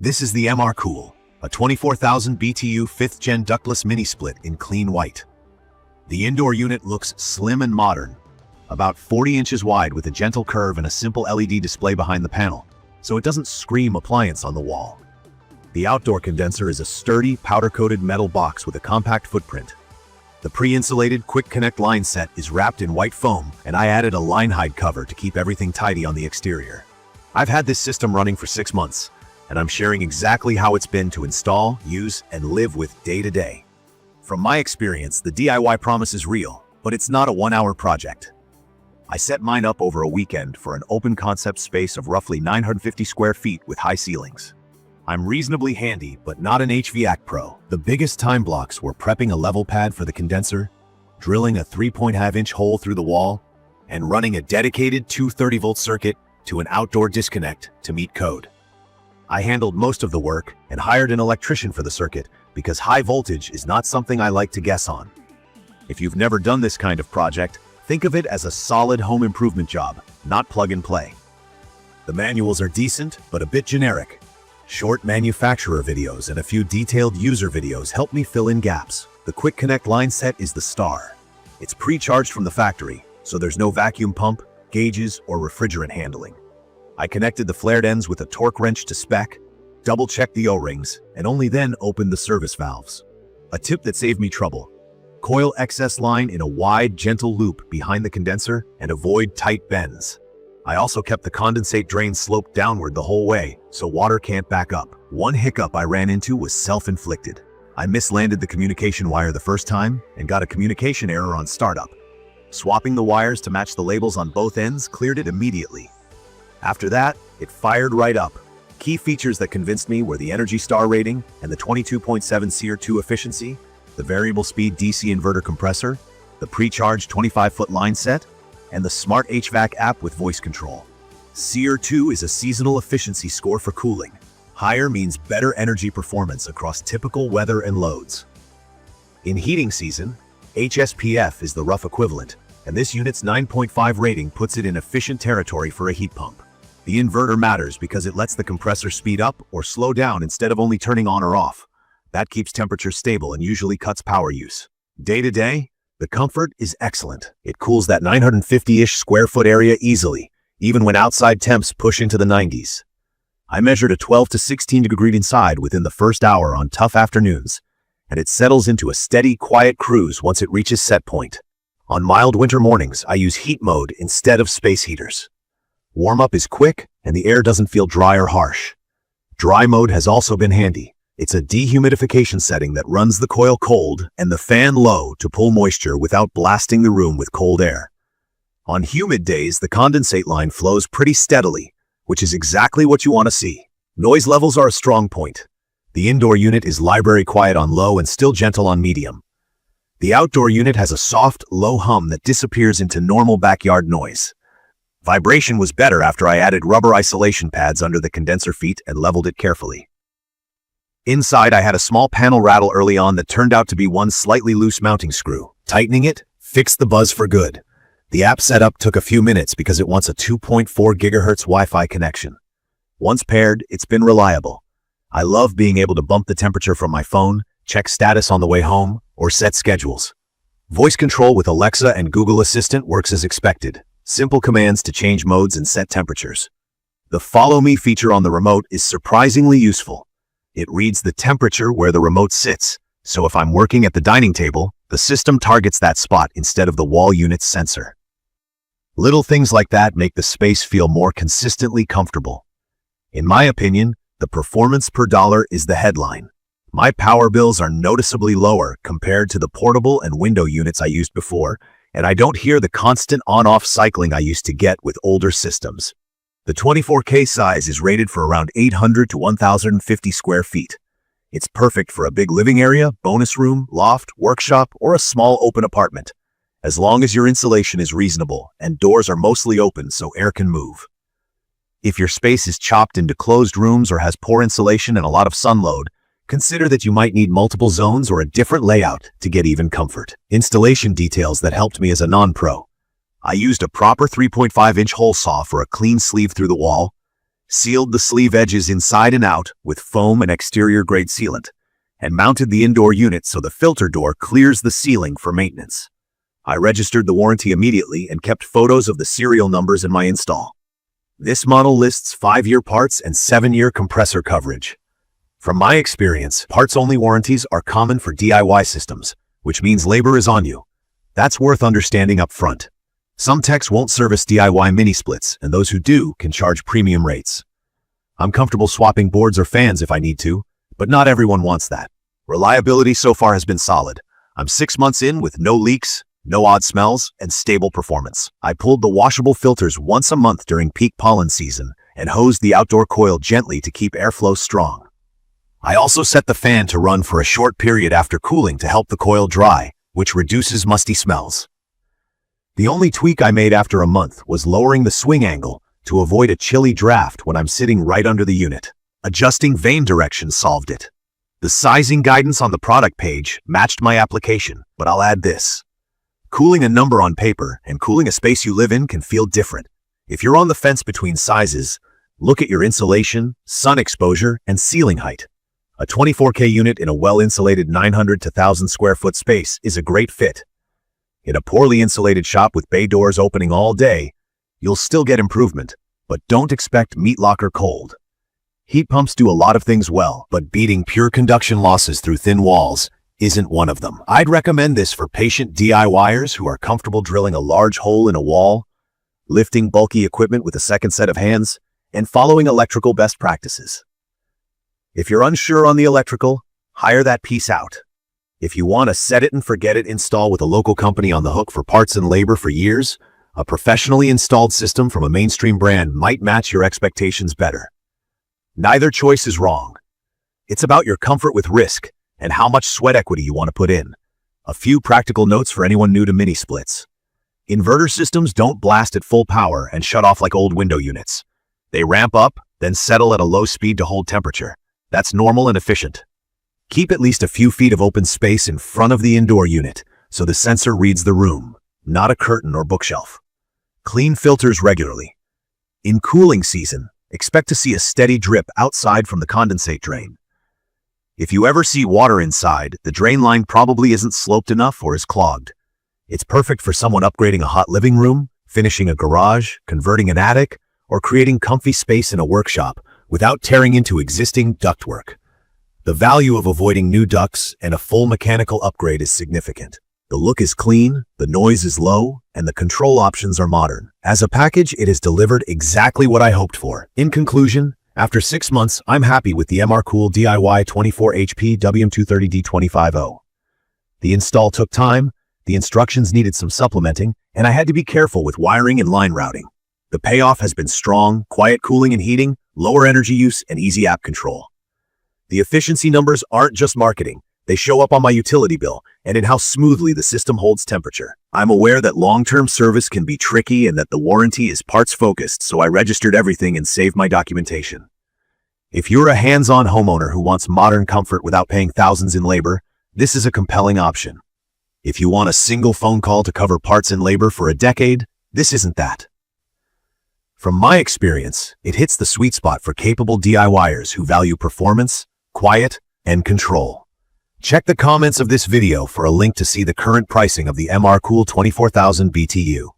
This is the MRCOOL, a 24,000 BTU 5th Gen ductless mini-split in clean white. The indoor unit looks slim and modern, about 40 inches wide with a gentle curve and a simple LED display behind the panel, so it doesn't scream appliance on the wall. The outdoor condenser is a sturdy, powder-coated metal box with a compact footprint. The pre-insulated quick connect line set is wrapped in white foam, and I added a line hide cover to keep everything tidy on the exterior. I've had this system running for 6 months, and I'm sharing exactly how it's been to install, use, and live with day to day. From my experience, the DIY promise is real, but it's not a one-hour project. I set mine up over a weekend for an open concept space of roughly 950 square feet with high ceilings. I'm reasonably handy, but not an HVAC pro. The biggest time blocks were prepping a level pad for the condenser, drilling a 3.5-inch hole through the wall, and running a dedicated 230-volt circuit to an outdoor disconnect to meet code. I handled most of the work and hired an electrician for the circuit because high voltage is not something I like to guess on. If you've never done this kind of project, think of it as a solid home improvement job, not plug and play. The manuals are decent, but a bit generic. Short manufacturer videos and a few detailed user videos help me fill in gaps. The Quick Connect line set is the star. It's pre-charged from the factory, so there's no vacuum pump, gauges, or refrigerant handling. I connected the flared ends with a torque wrench to spec, double-checked the O-rings, and only then opened the service valves. A tip that saved me trouble: coil excess line in a wide, gentle loop behind the condenser and avoid tight bends. I also kept the condensate drain sloped downward the whole way, so water can't back up. One hiccup I ran into was self-inflicted. I mislanded the communication wire the first time and got a communication error on startup. Swapping the wires to match the labels on both ends cleared it immediately. After that, it fired right up. Key features that convinced me were the Energy Star rating and the 22.7 SEER2 efficiency, the variable speed DC inverter compressor, the pre-charged 25-foot line set, and the SmartHVAC app with voice control. SEER2 is a seasonal efficiency score for cooling. Higher means better energy performance across typical weather and loads. In heating season, HSPF is the rough equivalent, and this unit's 9.5 rating puts it in efficient territory for a heat pump. The inverter matters because it lets the compressor speed up or slow down instead of only turning on or off. That keeps temperature stable and usually cuts power use. Day to day, the comfort is excellent. It cools that 950-ish square foot area easily, even when outside temps push into the 90s. I measured a 12 to 16 degree inside within the first hour on tough afternoons, and it settles into a steady, quiet cruise once it reaches set point. On mild winter mornings, I use heat mode instead of space heaters. Warm-up is quick, and the air doesn't feel dry or harsh. Dry mode has also been handy. It's a dehumidification setting that runs the coil cold and the fan low to pull moisture without blasting the room with cold air. On humid days, the condensate line flows pretty steadily, which is exactly what you want to see. Noise levels are a strong point. The indoor unit is library quiet on low and still gentle on medium. The outdoor unit has a soft, low hum that disappears into normal backyard noise. Vibration was better after I added rubber isolation pads under the condenser feet and leveled it carefully. Inside, I had a small panel rattle early on that turned out to be one slightly loose mounting screw. Tightening it fixed the buzz for good. The app setup took a few minutes because it wants a 2.4 GHz Wi-Fi connection. Once paired, it's been reliable. I love being able to bump the temperature from my phone, check status on the way home, or set schedules. Voice control with Alexa and Google Assistant works as expected. Simple commands to change modes and set temperatures. The Follow Me feature on the remote is surprisingly useful. It reads the temperature where the remote sits, so if I'm working at the dining table, the system targets that spot instead of the wall unit's sensor. Little things like that make the space feel more consistently comfortable. In my opinion, the performance per dollar is the headline. My power bills are noticeably lower compared to the portable and window units I used before, and I don't hear the constant on-off cycling I used to get with older systems. The 24K size is rated for around 800 to 1,050 square feet. It's perfect for a big living area, bonus room, loft, workshop, or a small open apartment, as long as your insulation is reasonable and doors are mostly open so air can move. If your space is chopped into closed rooms or has poor insulation and a lot of sun load, consider that you might need multiple zones or a different layout to get even comfort. Installation details that helped me as a non-pro. I used a proper 3.5-inch hole saw for a clean sleeve through the wall, sealed the sleeve edges inside and out with foam and exterior-grade sealant, and mounted the indoor unit so the filter door clears the ceiling for maintenance. I registered the warranty immediately and kept photos of the serial numbers in my install. This model lists 5-year parts and 7-year compressor coverage. From my experience, parts-only warranties are common for DIY systems, which means labor is on you. That's worth understanding up front. Some techs won't service DIY mini-splits, and those who do can charge premium rates. I'm comfortable swapping boards or fans if I need to, but not everyone wants that. Reliability so far has been solid. I'm 6 months in with no leaks, no odd smells, and stable performance. I pulled the washable filters once a month during peak pollen season and hosed the outdoor coil gently to keep airflow strong. I also set the fan to run for a short period after cooling to help the coil dry, which reduces musty smells. The only tweak I made after a month was lowering the swing angle to avoid a chilly draft when I'm sitting right under the unit. Adjusting vane direction solved it. The sizing guidance on the product page matched my application, but I'll add this. Cooling a number on paper and cooling a space you live in can feel different. If you're on the fence between sizes, look at your insulation, sun exposure, and ceiling height. A 24K unit in a well-insulated 900 to 1,000 square foot space is a great fit. In a poorly insulated shop with bay doors opening all day, you'll still get improvement, but don't expect meat locker cold. Heat pumps do a lot of things well, but beating pure conduction losses through thin walls isn't one of them. I'd recommend this for patient DIYers who are comfortable drilling a large hole in a wall, lifting bulky equipment with a second set of hands, and following electrical best practices. If you're unsure on the electrical, hire that piece out. If you want a set-it-and-forget-it install with a local company on the hook for parts and labor for years, a professionally installed system from a mainstream brand might match your expectations better. Neither choice is wrong. It's about your comfort with risk and how much sweat equity you want to put in. A few practical notes for anyone new to mini-splits. Inverter systems don't blast at full power and shut off like old window units. They ramp up, then settle at a low speed to hold temperature. That's normal and efficient. Keep at least a few feet of open space in front of the indoor unit so the sensor reads the room, not a curtain or bookshelf. Clean filters regularly. In cooling season, expect to see a steady drip outside from the condensate drain. If you ever see water inside, the drain line probably isn't sloped enough or is clogged. It's perfect for someone upgrading a hot living room, finishing a garage, converting an attic, or creating comfy space in a workshop without tearing into existing ductwork. The value of avoiding new ducts and a full mechanical upgrade is significant. The look is clean, the noise is low, and the control options are modern. As a package, it has delivered exactly what I hoped for. In conclusion, after 6 months, I'm happy with the MRCOOL DY-24-HP-WM-230D25O. The install took time, the instructions needed some supplementing, and I had to be careful with wiring and line routing. The payoff has been strong, quiet cooling and heating, lower energy use, and easy app control. The efficiency numbers aren't just marketing. They show up on my utility bill and in how smoothly the system holds temperature. I'm aware that long-term service can be tricky and that the warranty is parts-focused, so I registered everything and saved my documentation. If you're a hands-on homeowner who wants modern comfort without paying thousands in labor, this is a compelling option. If you want a single phone call to cover parts and labor for a decade, this isn't that. From my experience, it hits the sweet spot for capable DIYers who value performance, quiet, and control. Check the comments of this video for a link to see the current pricing of the MRCOOL 24,000 BTU.